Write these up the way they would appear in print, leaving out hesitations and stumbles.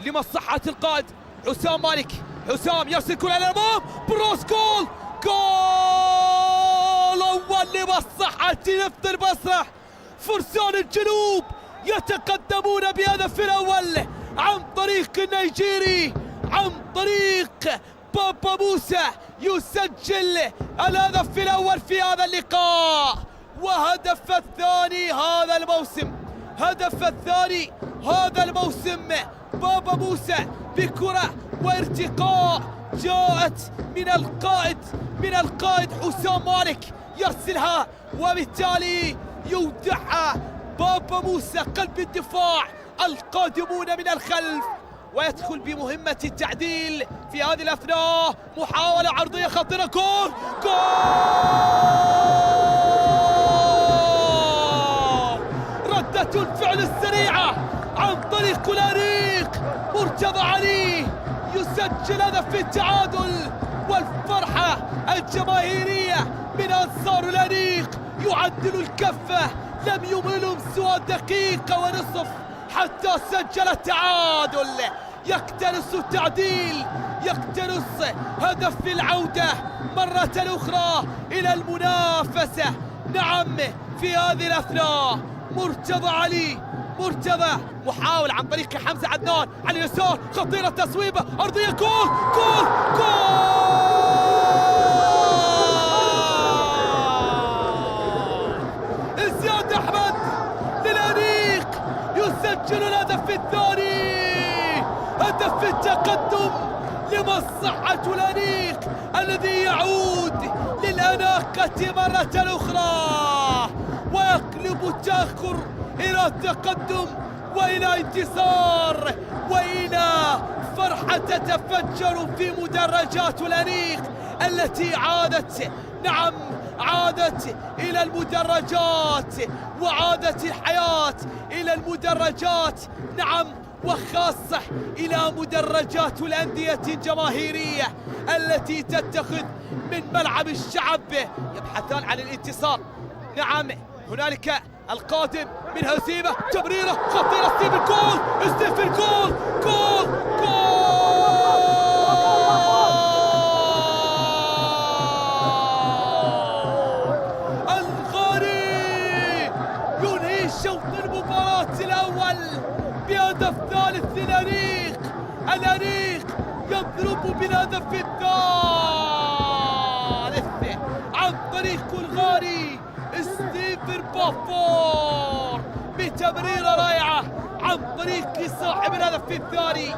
لمصلحة القائد حسام مالك. حسام يرسل كرة إلى الأمام، بروس جول، جول أول لمصلحة نفط البصرة. فرسان الجنوب يتقدمون بهدف الأول عن طريق النيجيري، عن طريق بابا موسى يسجل الهدف الأول في هذا اللقاء، وهدف الثاني هذا الموسم، هدف الثاني هذا الموسم. بابا موسى بكرة وارتقاء جاءت من القائد حسام مالك يرسلها، وبالتالي يودعها بابا موسى قلب الدفاع القادمون من الخلف، ويدخل بمهمة التعديل في هذه الأثناء. محاولة عرضية خطيرة، جول، ردة الفعل السريعة عن طريق كولاريق. مرتضى علي يسجل هدف التعادل، والفرحة الجماهيرية من أنصار الأنيق يعدل الكفة. لم يمهلهم سوى دقيقة ونصف حتى سجل التعادل. يقتنص التعديل، يقتنص هدف العودة مرة أخرى إلى المنافسة. نعم، في هذه الأثناء مرتضى علي، مرتضى محاول عن طريق حمزة عدنان على اليسار، خطيرة تصويبة أرضية، جول، جول، جول. زياد أحمد للأنيق يسجل الهدف الثاني، هدف التقدم لمصلحة الأنيق الذي يعود للأناقة مرة أخرى، ويقلب التأخر إلى تقدم وإلى انتصار وإلى فرحة تتفجر في مدرجات الأنيق التي عادت، نعم عادت إلى المدرجات، وعادت الحياة إلى المدرجات، نعم، وخاصة إلى مدرجات الأندية الجماهيرية التي تتخذ من ملعب الشعب يبحثان عن الانتصار. نعم، هنالك القادم من هزيمة، تمريرة خطيرة، ستيفن جول، ستيفن جول، جول، الغاري ينهي شوط المباراة الأول بهدف ثالث للأنيق. الأنيق يضرب بالهدف الثالث عن طريق الغاري ستيفن بافور بتمريرة رائعة عن طريق صاحب الهدف الثاني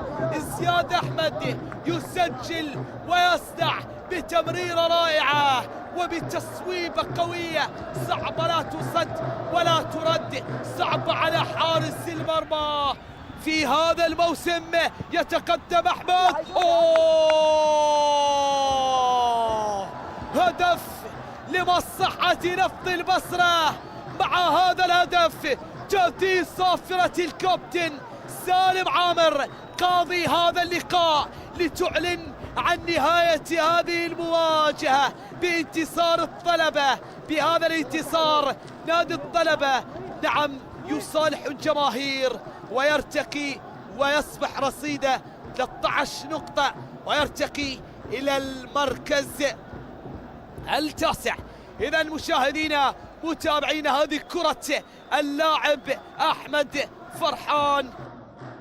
زياد أحمد، يسجل ويصنع بتمريرة رائعة وبتصويبة قوية صعبة لا تصد ولا ترد، صعبة على حارس المرمى. في هذا الموسم يتقدم أحمد، هدف لمصلحة نفط البصرة. مع هذا الهدف تأتي صافرة الكابتن سالم عامر قاضي هذا اللقاء لتعلن عن نهاية هذه المواجهة بانتصار الطلبة. بهذا الانتصار نادي الطلبة، نعم، يصالح الجماهير ويرتقي ويصبح رصيده 13 نقطة ويرتقي إلى المركز التاسع. إذا مشاهدينا متابعينا، هذه كرة اللاعب أحمد فرحان.